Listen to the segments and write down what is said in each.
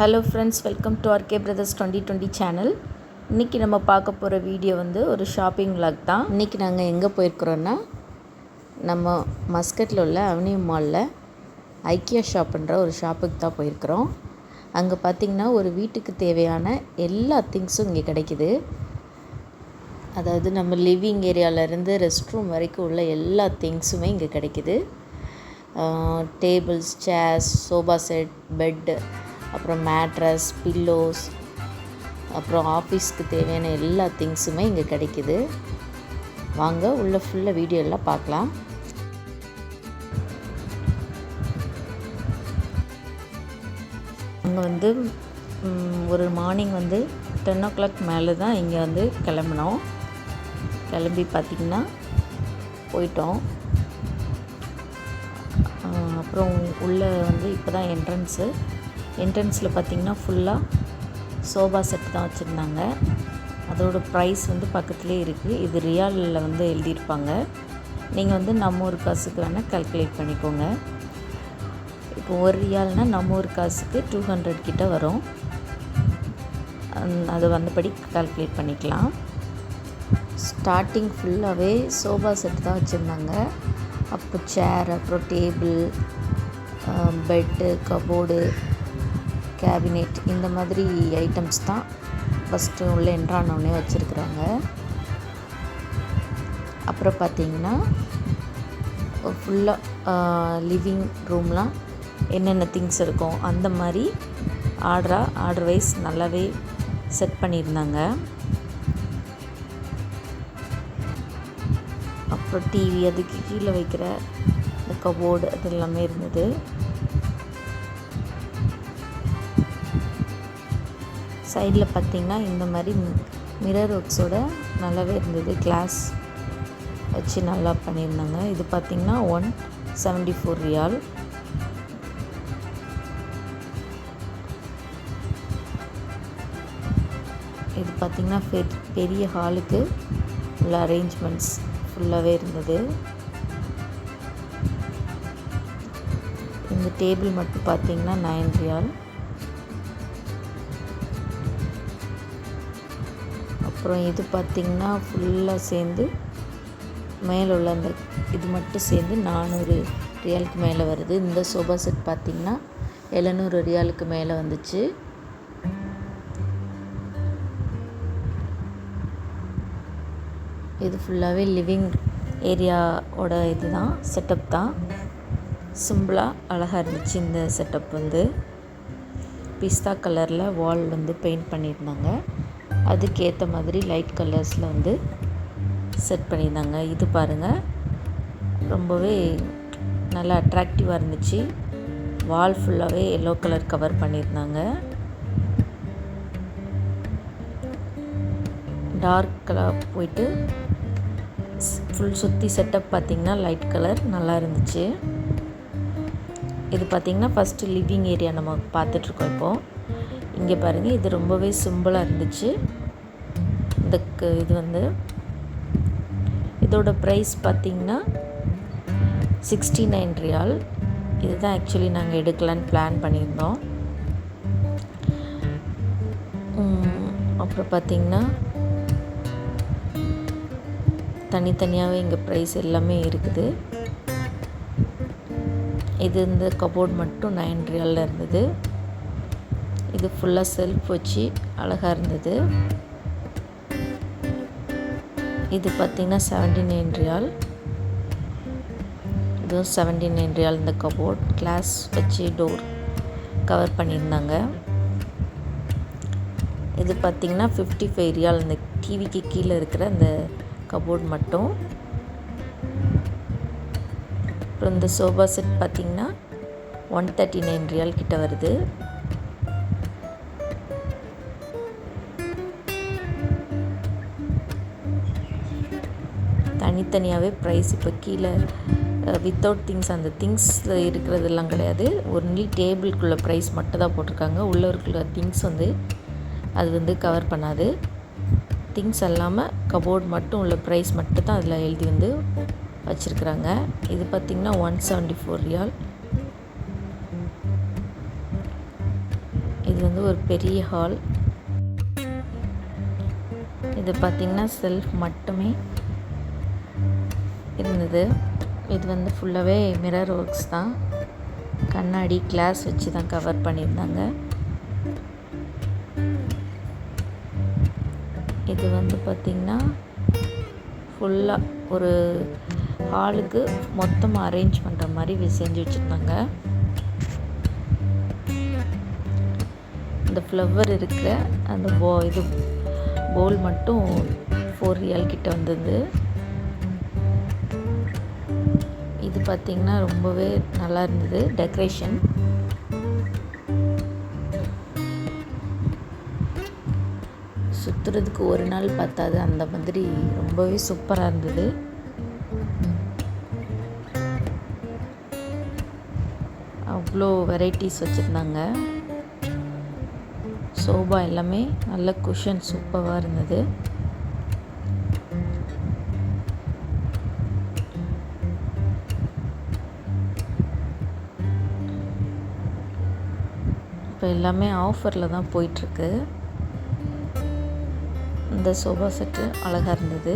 Hello friends, welcome to RK brothers 2020 channel. இன்றைக்கி நம்ம பார்க்க போகிற வீடியோ ஒரு ஷாப்பிங் vlog தான். இன்றைக்கி நாங்கள் எங்கே போயிருக்கிறோன்னா, நம்ம மஸ்கட்டில் உள்ள அவென்யூ மாலில் ஐக்கியா ஷாப்புன்ற ஒரு ஷாப்புக்கு தான் போயிருக்கிறோம். அங்கே பார்த்திங்கன்னா ஒரு வீட்டுக்கு தேவையான எல்லா திங்ஸும் இங்கே கிடைக்கிது. அதாவது நம்ம லிவிங் ஏரியாவிலேருந்து ரெஸ்ட் ரூம் வரைக்கும் உள்ள எல்லா திங்ஸுமே இங்கே கிடைக்கிது. Tables, chairs, sofa set, bed, அப்புறம் மேட்ரஸ், பில்லோஸ், அப்புறம் ஆஃபீஸ்க்கு தேவையான எல்லா திங்ஸுமே இங்கே கிடைக்கிது. வாங்க உள்ள ஃபுல்லாக வீடியோ எல்லாம் பார்க்கலாம். அங்கே ஒரு மார்னிங் 10 o'clock மேலே தான் இங்கே கிளம்பினோம். கிளம்பி பார்த்திங்கன்னா போயிட்டோம். அப்புறம் உள்ளே இப்போ தான் என்ட்ரன்ஸில் பார்த்திங்கன்னா ஃபுல்லாக சோஃபா செட் தான் வச்சுருந்தாங்க. அதோட ப்ரைஸ் பக்கத்துலேயே இருக்குது. இது ரியாலில் எழுதியிருப்பாங்க. நீங்கள் நம்ம ஊர் காசுக்கு வேணால் கால்குலேட் பண்ணிக்கோங்க. இப்போ ஒரு ரியால்னால் நம்ம ஊர் காசுக்கு 200 கிட்ட வரும். அதை வந்தபடி கால்குலேட் பண்ணிக்கலாம். ஸ்டார்டிங் ஃபுல்லாகவே சோஃபா செட் தான் வச்சுருந்தாங்க. அப்போ சேர், அப்புறம் டேபிள், பெட்டு, கபோர்டு, கேபினெட், இந்த மாதிரி ஐட்டம்ஸ் தான் ஃபஸ்ட்டு உள்ளே என்ட்ரானோடனே வச்சுருக்குறாங்க. அப்புறம் பார்த்திங்கன்னா ஃபுல்லாக லிவிங் ரூம்லாம் என்னென்ன திங்ஸ் இருக்கும் அந்த மாதிரி ஆர்டர் வைஸ் நல்லாவே செட் பண்ணியிருந்தாங்க. அப்புறம் டிவி, அதுக்கு கீழே வைக்கிற இந்த கபோர்டு, அது எல்லாமே இருந்தது. சைடில் பார்த்திங்கன்னா இந்த மாதிரி மிரர் ஒர்க்ஸோட நல்லாவே இருந்தது. கிளாஸ் வச்சு நல்லா பண்ணியிருந்தாங்க. இது பார்த்திங்கன்னா 174 ரியால். இது பார்த்திங்கன்னா பெரிய ஹாலுக்கு உள்ள அரேஞ்ச்மெண்ட்ஸ் ஃபுல்லாகவே இருந்தது. இந்த டேபிள் மட்டும் பார்த்திங்கன்னா 9 ரியால். அப்புறம் இது பார்த்திங்கன்னா ஃபுல்லாக சேர்ந்து மேலே உள்ள அந்த இது மட்டும் சேர்ந்து 400 ரியாலுக்கு மேலே வருது. இந்த சோஃபா செட் பார்த்திங்கன்னா 700 ரியாலுக்கு மேலே வந்துச்சு. இது ஃபுல்லாகவே லிவிங் ஏரியாவோட இது தான், செட்டப் தான். சிம்பிளாக அழகாக இருந்துச்சு. இந்த செட்டப் பிஸ்தா கலரில் வால் பெயிண்ட் பண்ணியிருந்தாங்க. அதுக்கேற்ற மாதிரி லைட் கலர்ஸில் செட் பண்ணியிருந்தாங்க. இது பாருங்கள், ரொம்பவே நல்லா அட்ராக்டிவாக இருந்துச்சு. வால் ஃபுல்லாகவே எல்லோ கலர் கவர் பண்ணியிருந்தாங்க. டார்க் கலர் போயிட்டு ஃபுல் சுற்றி செட்டப் பார்த்திங்கன்னா லைட் கலர் நல்லா இருந்துச்சு. இது பார்த்திங்கன்னா ஃபஸ்ட்டு லிவிங் ஏரியா நம்ம பார்த்துட்ருக்கோம். இப்போது இங்கே பாருங்கள், இது ரொம்பவே சிம்பிளாக இருந்துச்சு. இது இதோட ப்ரைஸ் பார்த்திங்கன்னா 69 ரியால். இதுதான் ஆக்சுவலி நாங்கள் எடுக்கலான்னு பிளான் பண்ணியிருந்தோம். அப்புறம் பார்த்திங்கன்னா தனித்தனியாகவே இங்கே ப்ரைஸ் எல்லாமே இருக்குது. இது இந்த கபோர்ட் மட்டும் 9 ரியாலில் இருந்தது. இது ஃபுல்லாக செல்ஃப் வச்சு அழகாக இருந்தது. இது பார்த்திங்கன்னா 79 ரியால். இதுவும் 79 ரியால். இந்த கபோர்ட் கிளாஸ் வச்சு டோர் கவர் பண்ணியிருந்தாங்க. இது பார்த்திங்கன்னா 55 ரியால். இந்த டிவிக்கு கீழே இருக்கிற இந்த கபோர்ட் மட்டும். அப்புறம் இந்த சோஃபா செட் பார்த்திங்கன்னா 139 ரியால் கிட்ட வருது. தனித்தனியாகவே ப்ரைஸ் இப்போ கீழே வித்தவுட் திங்ஸ், அந்த திங்ஸ் இருக்கிறதெல்லாம் கிடையாது. ஒன்லி டேபிளுக்குள்ள ப்ரைஸ் மட்டும் தான் போட்டிருக்காங்க. உள்ளே இருக்கிற திங்ஸ் அது கவர் பண்ணாது. திங்ஸ் இல்லாமல் கபோர்ட் மட்டும் உள்ள ப்ரைஸ் மட்டும் தான் அதில் எழுதி வச்சுருக்குறாங்க. இது பார்த்திங்கன்னா 174 ரியால். இது வந்து ஒரு பெரிய ஹால். இது பார்த்திங்கன்னா செல்ஃப் மட்டுமே இருந்தது. இது வந்து ஃபுல்லாகவே மிரர் ஒர்க்ஸ் தான். கண்ணாடி கிளாஸ் வச்சு தான் கவர் பண்ணியிருந்தாங்க. இது வந்து பார்த்திங்கன்னா ஃபுல்லாக ஒரு ஹாலுக்கு மொத்தமாக அரேஞ்ச் பண்ணுற மாதிரி செஞ்சு வச்சுருந்தாங்க. இந்த ஃப்ளவர் இருக்கிற அந்த இது பவுல் மட்டும் 4 ரியால் கிட்ட வந்தது. இது பார்த்திங்கன்னா ரொம்பவே நல்லா இருந்தது டெக்கரேஷன். சுற்றுறதுக்கு ஒரு நாள் பத்தாது, அந்த மாதிரி ரொம்பவே சூப்பராக இருந்தது. அவ்வளோ வெரைட்டிஸ் வச்சுருந்தாங்க. சோபா எல்லாமே நல்ல குஷன் சூப்பராக இருந்தது. இப்போ எல்லாமே ஆஃபரில் தான் போயிட்டுருக்கு. இந்த சோபா செட்டு அழகாக இருந்தது.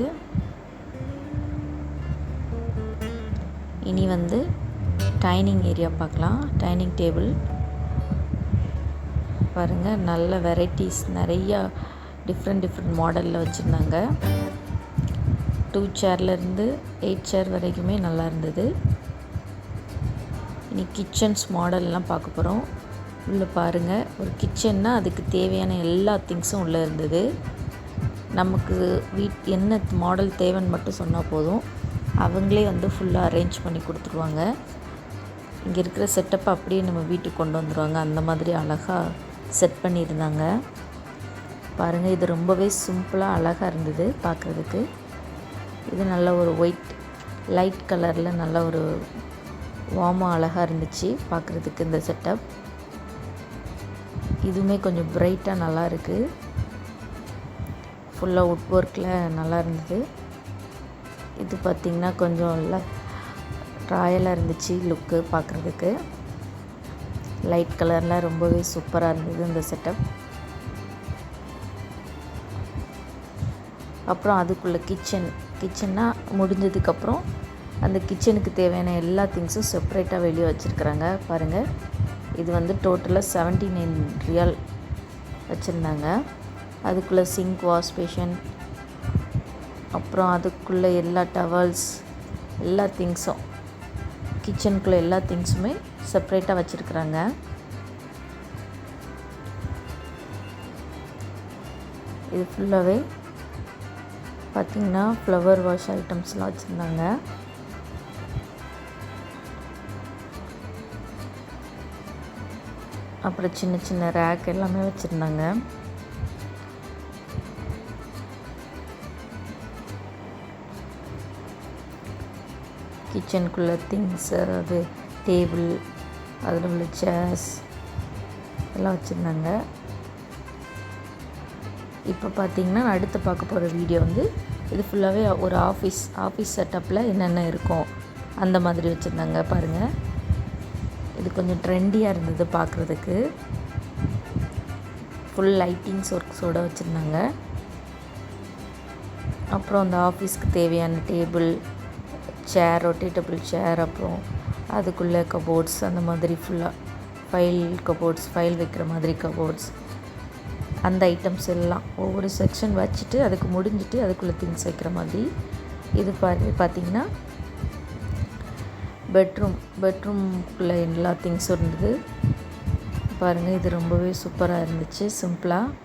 இனி வந்து டைனிங் ஏரியா பார்க்கலாம். டைனிங் டேபிள் பாருங்கள், நல்ல வெரைட்டிஸ் நிறையா டிஃப்ரெண்ட் மாடலில் வச்சுருந்தாங்க. 2 சேர்லேருந்து 8 சேர் வரைக்குமே நல்லா இருந்தது. இனி கிச்சன்ஸ் மாடல்லாம் பார்க்க போகிறோம். உள்ளே பாருங்கள், ஒரு கிச்சன்னா அதுக்கு தேவையான எல்லா திங்ஸும் உள்ளே இருந்தது. நமக்கு என்ன மாடல் தேவைன்னு மட்டும் சொன்னால் போதும், அவங்களே வந்து ஃபுல்லாக அரேஞ்ச் பண்ணி கொடுத்துருவாங்க. இங்கே இருக்கிற செட்டப்பை அப்படியே நம்ம வீட்டுக்கு கொண்டு வந்துடுவாங்க. அந்த மாதிரி அழகாக செட் பண்ணியிருந்தாங்க. பாருங்கள், இது ரொம்பவே சிம்பிளாக அழகாக இருந்தது பார்க்குறதுக்கு. இது நல்ல ஒரு ஒயிட் லைட் கலரில் நல்ல ஒரு வார்மாக அழகாக இருந்துச்சு பார்க்குறதுக்கு இந்த செட்டப். இதுவுமே கொஞ்சம் பிரைட்டாக நல்லா இருக்குது. ஃபுல்லாக வுட் ஒர்க்கில் நல்லா இருந்தது. இது பார்த்திங்கன்னா கொஞ்சம் ராயலாக இருந்துச்சு லுக்கு பார்க்குறதுக்கு. லைட் கலரில் ரொம்பவே சூப்பராக இருந்தது இந்த செட்டப். அப்புறம் அதுக்குள்ளே கிச்சன்னா முடிஞ்சதுக்கப்புறம் அந்த கிச்சனுக்கு தேவையான எல்லா திங்ஸும் செப்ரேட்டாக வெளியே வச்சுருக்குறாங்க பாருங்கள். இது வந்து டோட்டலாக 79 ரியால் வச்சுருந்தாங்க. அதுக்குள்ளே சிங்க், வாஷ் பேஷன், அப்புறம் அதுக்குள்ளே எல்லா டவல்ஸ், எல்லா திங்ஸும் கிச்சனுக்குள்ளே எல்லா திங்ஸுமே செப்ரேட்டாக வச்சுருக்குறாங்க. இது ஃபுல்லாகவே பார்த்திங்கன்னா ஃப்ளவர் வாஷ் ஐட்டம்ஸ்லாம் வச்சுருந்தாங்க. அப்புறம் சின்ன சின்ன ரேக் எல்லாமே வச்சுருந்தாங்க. கிச்சனுக்குள்ளே திங்ஸ், அதாவது டேபிள், அதில் உள்ள சேர்ஸ் எல்லாம் வச்சுருந்தாங்க. இப்போ பார்த்திங்கன்னா அடுத்து பார்க்க போகிற வீடியோ வந்து இது ஃபுல்லாகவே ஒரு ஆஃபீஸ் செட்டப்பில் என்னென்ன இருக்கும் அந்த மாதிரி வச்சுருந்தாங்க பாருங்கள். இது கொஞ்சம் ட்ரெண்டியாக இருந்தது பார்க்குறதுக்கு. ஃபுல் லைட்டிங்ஸ் ஒர்க்ஸோடு வச்சுருந்தாங்க. அப்புறம் அந்த ஆஃபீஸ்க்கு தேவையான டேபிள், சேர், ரொட்டேட்டபிள் சேர், அப்புறம் அதுக்குள்ளே கபோர்ட்ஸ், அந்த மாதிரி ஃபுல்லாக ஃபைல் வைக்கிற மாதிரி கபோர்ட்ஸ், அந்த ஐட்டம்ஸ் எல்லாம் ஒவ்வொரு செக்ஷன் வச்சுட்டு அதுக்கு முடிஞ்சிட்டு அதுக்குள்ளே திங்ஸ் வைக்கிற மாதிரி. இது பார்த்திங்கன்னா பெட்ரூம்குள்ளே எல்லா திங்ஸும் இருந்தது பாருங்கள். இது ரொம்பவே சூப்பராக இருந்துச்சு சிம்பிளாக.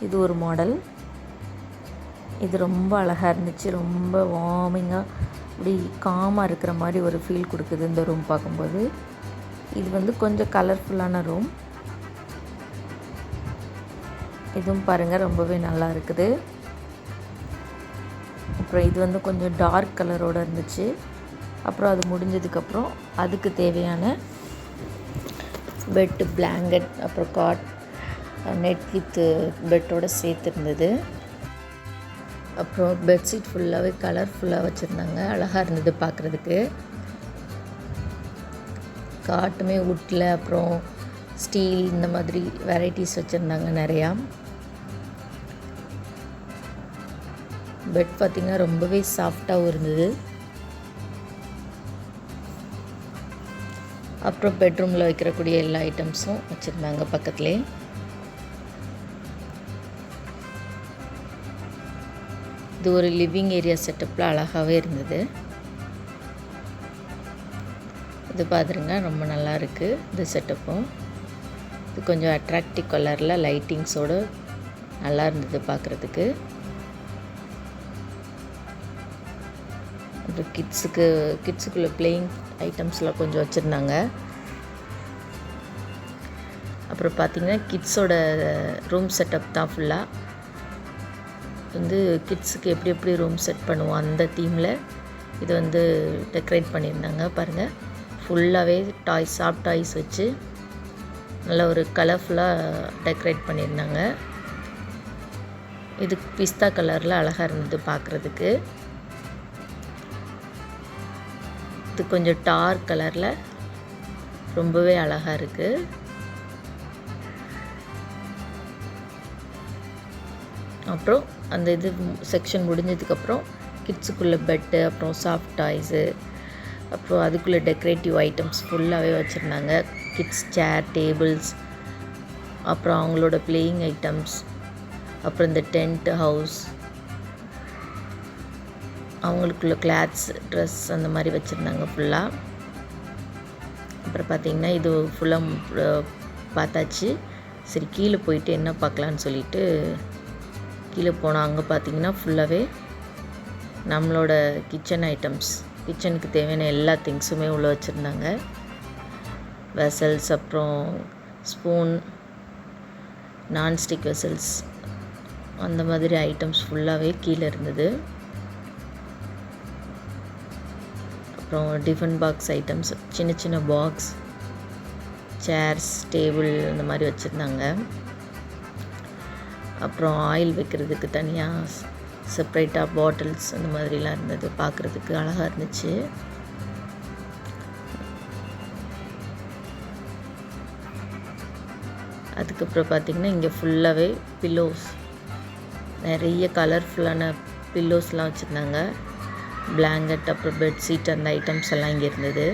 இது ஒரு மாடல். இது ரொம்ப அழகாக இருந்துச்சு. ரொம்ப வார்மிங்காக இப்படி காமாக இருக்கிற மாதிரி ஒரு ஃபீல் கொடுக்குது இந்த ரூம் பார்க்கும்போது. இது வந்து கொஞ்சம் கலர்ஃபுல்லான ரூம். இதுவும் பாருங்கள் ரொம்பவே நல்லா இருக்குது. அப்புறம் இது வந்து கொஞ்சம் டார்க் கலரோடு இருந்துச்சு. அப்புறம் அது முடிஞ்சதுக்கப்புறம் அதுக்கு தேவையான பெட்டு, பிளாங்கெட், அப்புறம் காட், நெட் வித் பெட்டோடு சேர்த்து இருந்தது. அப்புறம் பெட்ஷீட் ஃபுல்லாகவே கலர்ஃபுல்லாக வச்சுருந்தாங்க. அழகாக இருந்தது பார்க்குறதுக்கு. காட்டுமே வுட்டில் அப்புறம் ஸ்டீல் இந்த மாதிரி வெரைட்டிஸ் வச்சுருந்தாங்க நிறையா. பெட் பார்த்திங்கன்னா ரொம்பவே சாஃப்டாகவும் இருந்தது. அப்புறம் பெட்ரூமில் வைக்கிறக்கூடிய எல்லா ஐட்டம்ஸும் வச்சுருந்தாங்க பக்கத்துலேயே. இது ஒரு லிவிங் ஏரியா செட்டப்பில் அழகாகவே இருந்தது. இது பார்த்துருங்க, ரொம்ப நல்லா இருக்குது இந்த செட்டப்பும். இது கொஞ்சம் அட்ராக்டிவ் கலரில் லைட்டிங்ஸோடு நல்லா இருந்தது பார்க்குறதுக்கு. அப்புறம் கிட்ஸுக்குள்ளே பிளேயிங் ஐட்டம்ஸ்லாம் கொஞ்சம் வச்சுருந்தாங்க. அப்புறம் பார்த்திங்கன்னா கிட்ஸோட ரூம் செட்டப் தான் ஃபுல்லாக வந்து கிட்ஸுக்கு எப்படி ரூம் செட் பண்ணுவோம் அந்த தீமில் இது வந்து டெக்கரேட் பண்ணியிருந்தாங்க. பாருங்கள், ஃபுல்லாகவே டாய்ஸ், சாஃப்ட் டாய்ஸ் வச்சு நல்ல ஒரு கலர்ஃபுல்லாக டெக்கரேட் பண்ணியிருந்தாங்க. இது பிஸ்தா கலரில் அழகாக இருந்தது பார்க்குறதுக்கு. இது கொஞ்சம் டார்க் கலரில் ரொம்பவே அழகாக இருக்குது. அப்புறம் அந்த இது செக்ஷன் முடிஞ்சதுக்கப்புறம் கிட்ஸுக்குள்ளே பெட்டு, அப்புறம் சாஃப்ட் டாய்ஸு, அப்புறம் அதுக்குள்ளே டெக்கரேட்டிவ் ஐட்டம்ஸ் ஃபுல்லாகவே வச்சுருந்தாங்க. கிட்ஸ் சேர், டேபிள்ஸ், அப்புறம் அவங்களோட பிளேயிங் ஐட்டம்ஸ், அப்புறம் இந்த டென்ட் ஹவுஸ், அவங்களுக்குள்ள கிளாத்ஸ், ட்ரெஸ் அந்த மாதிரி வச்சுருந்தாங்க ஃபுல்லாக. அப்புறம் பார்த்திங்கன்னா இது ஃபுல்லாக பார்த்தாச்சு. சரி, கீழே போயிட்டு என்ன பார்க்கலான்னு சொல்லிட்டு கீழே போனோம். அங்கே பார்த்திங்கன்னா ஃபுல்லாகவே நம்மளோட கிச்சன் ஐட்டம்ஸ், கிச்சனுக்கு தேவையான எல்லா திங்ஸுமே உள்ளே வச்சுருந்தாங்க. வெசல்ஸ், அப்புறம் ஸ்பூன், நான்ஸ்டிக் வெசல்ஸ், அந்த மாதிரி ஐட்டம்ஸ் ஃபுல்லாகவே கீழே இருந்தது. அப்புறம் டிஃபன் பாக்ஸ் ஐட்டம்ஸ், சின்ன சின்ன பாக்ஸ், சேர்ஸ், டேபிள் அந்த மாதிரி வச்சுருந்தாங்க. அப்புறம் ஆயில் வைக்கிறதுக்கு தனியாக செப்ரேட்டாக பாட்டில்ஸ் அந்த மாதிரிலாம் இருந்தது. பார்க்குறதுக்கு அழகாக இருந்துச்சு. அதுக்கப்புறம் பார்த்திங்கன்னா இங்கே ஃபுல்லாகவே பில்லோஸ், நிறைய கலர்ஃபுல்லான பில்லோஸ்லாம் வச்சுருந்தாங்க. பிளாங்கெட், அப்புறம் பெட்ஷீட், அந்த ஐட்டம்ஸ் எல்லாம் இங்கே இருந்தது.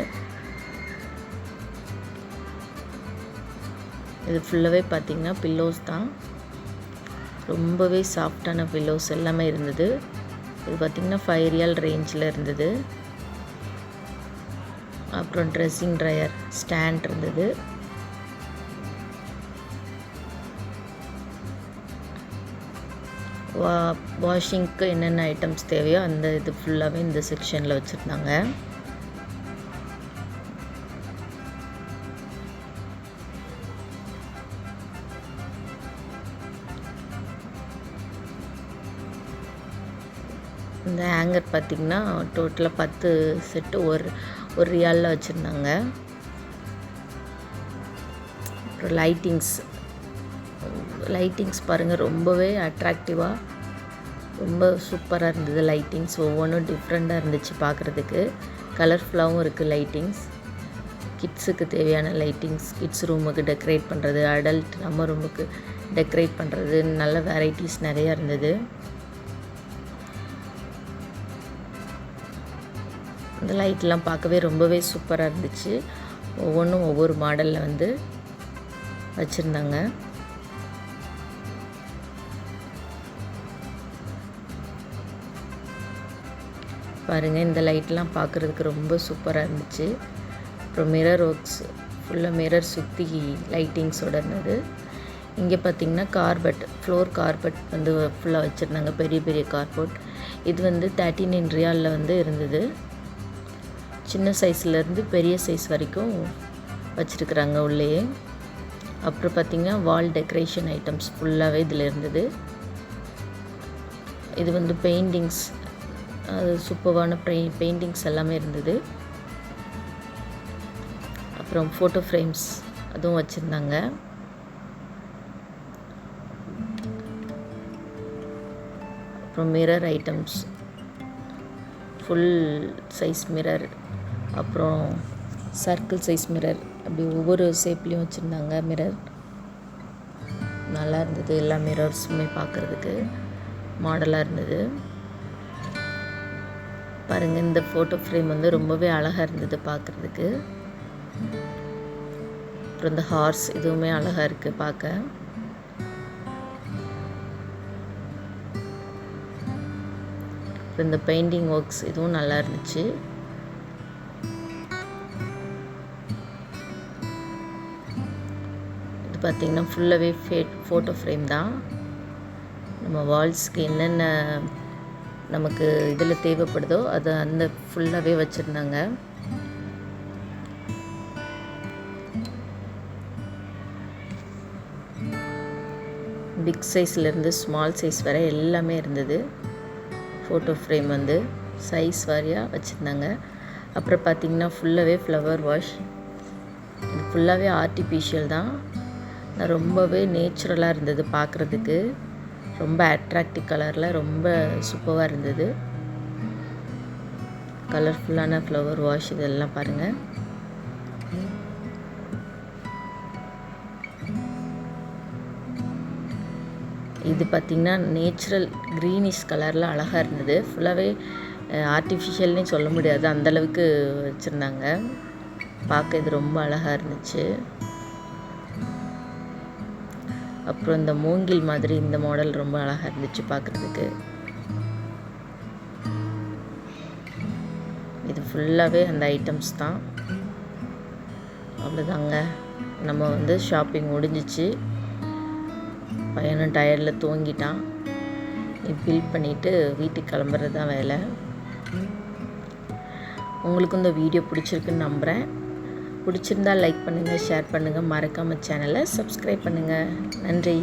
இது ஃபுல்லாகவே பார்த்திங்கன்னா பில்லோஸ் தான். ரொம்பவே சாஃப்டான பில்லோஸ் எல்லாமே இருந்தது. இது பார்த்திங்கன்னா 5 ரியால் ரேஞ்சில் இருந்தது. அப்புறம் ட்ரெஸ்ஸிங் ட்ரையர் ஸ்டாண்ட் இருந்தது. வாஷிங்க்கு என்னென்ன ஐட்டம்ஸ் தேவையோ அந்த இது ஃபுல்லாகவே இந்த செக்ஷனில் வச்சுருந்தாங்க. இந்த ஹேங்கர் பார்த்திங்கன்னா டோட்டலாக 10 செட்டு ஒரு ரியாலில் வச்சுருந்தாங்க. அப்புறம் லைட்டிங்ஸ் பாருங்கள், ரொம்பவே அட்ராக்டிவாக ரொம்ப சூப்பராக இருந்தது. லைட்டிங்ஸ் ஒவ்வொன்றும் டிஃப்ரெண்ட்டாக இருந்துச்சு பார்க்குறதுக்கு. கலர்ஃபுல்லாகவும் இருக்குது லைட்டிங்ஸ். கிட்ஸுக்கு தேவையான லைட்டிங்ஸ், கிட்ஸ் ரூமுக்கு டெக்கரேட் பண்ணுறது, அடல்ட் நம்ம ரூமுக்கு டெக்கரேட் பண்ணுறது, நல்ல வெரைட்டிஸ் நிறையா இருந்தது. இந்த லைட்லாம் பார்க்கவே ரொம்பவே சூப்பராக இருந்துச்சு. ஒவ்வொன்றும் ஒவ்வொரு மாடலில் வந்து வச்சுருந்தாங்க. பாருங்கள், இந்த லைட்லாம் பார்க்குறதுக்கு ரொம்ப சூப்பராக இருந்துச்சு. அப்புறம் மிரர் ஒர்க்ஸ், ஃபுல்லாக மிரர் சுற்றி லைட்டிங்ஸோடு இருந்தது. இங்கே பார்த்திங்கன்னா ஃப்ளோர் கார்பெட் வந்து ஃபுல்லாக வச்சுருந்தாங்க, பெரிய பெரிய கார்பெட். இது வந்து 39 ரியாலில் வந்து இருந்தது. சின்ன சைஸ்லேருந்து பெரிய சைஸ் வரைக்கும் வச்சுருக்குறாங்க உள்ளேயே. அப்புறம் பார்த்திங்கன்னா வால் டெக்கரேஷன் ஐட்டம்ஸ் ஃபுல்லாகவே இதில் இருந்தது. இது வந்து பெயிண்டிங்ஸ், அது சூப்பரான பெயிண்டிங்ஸ் எல்லாமே இருந்தது. அப்புறம் ஃபோட்டோ ஃப்ரேம்ஸ் அதுவும் வச்சுருந்தாங்க. அப்புறம் mirror items, full size mirror, அப்புறம் சர்க்கிள் சைஸ் மிரர் அப்படி ஒவ்வொரு ஷேப்லேயும் வச்சுருந்தாங்க மிரர். நல்லா இருந்தது. எல்லா மிரர்ஸுமே பார்க்குறதுக்கு மாடலாக இருந்தது. பாருங்கள், இந்த ஃபோட்டோ ஃப்ரேம் வந்து ரொம்பவே அழகாக இருந்தது பார்க்குறதுக்கு. அப்புறம் இந்த ஹார்ஸ் இதுவுமே அழகாக இருக்குது பார்க்க. அப்புறம் இந்த பெயிண்டிங் ஒர்க்ஸ் இதுவும் நல்லா இருந்துச்சு. இது பார்த்திங்கன்னா ஃபுல்லாகவே ஃபோட்டோ ஃப்ரேம் தான். நம்ம வால்ஸ்க்கு என்னென்ன நமக்கு இதில் தேவைப்படுதோ அதை அந்த ஃபுல்லாகவே வச்சுருந்தாங்க. பிக் சைஸ்லேருந்து ஸ்மால் சைஸ் வரை எல்லாமே இருந்தது. ஃபோட்டோ ஃப்ரேம் வந்து சைஸ் வாரியாக வச்சுருந்தாங்க. அப்புறம் பார்த்திங்கன்னா ஃபுல்லாகவே ஃப்ளவர் வாஷ். இது ஃபுல்லாகவே ஆர்டிஃபிஷியல் தான். ரொம்பவே நேச்சுரலாக இருந்தது பார்க்குறதுக்கு. ரொம்ப அட்ராக்டிவ் கலரில் ரொம்ப சூப்பராக இருந்தது. கலர்ஃபுல்லான ஃப்ளவர் வாஷ் இதெல்லாம் பாருங்கள். இது பார்த்திங்கன்னா நேச்சுரல் க்ரீனிஷ் கலரில் அழகாக இருந்தது. ஃபுல்லாகவே ஆர்டிஃபிஷியல்னே சொல்ல முடியாது, அந்தளவுக்கு வச்சுருந்தாங்க. பார்க்க இது ரொம்ப அழகாக இருந்துச்சு. அப்புறம் இந்த மூங்கில் மாதிரி இந்த மாடல் ரொம்ப அழகாக இருந்துச்சு பார்க்குறதுக்கு. இது ஃபுல்லாகவே அந்த ஐட்டம்ஸ் தான். அவ்வளோதாங்க, நம்ம வந்து ஷாப்பிங் முடிஞ்சிச்சு. பையனும் டயர்டில் தூங்கிட்டான். பில் பண்ணிவிட்டு வீட்டுக்கு கிளம்புறது தான் வேலை. உங்களுக்கு இந்த வீடியோ பிடிச்சிருக்குன்னு நம்புகிறேன். பிடிச்சிருந்தால் லைக் பண்ணுங்கள், ஷேர் பண்ணுங்கள், மறக்காமல் சேனலை சப்ஸ்கிரைப் பண்ணுங்கள். நன்றி.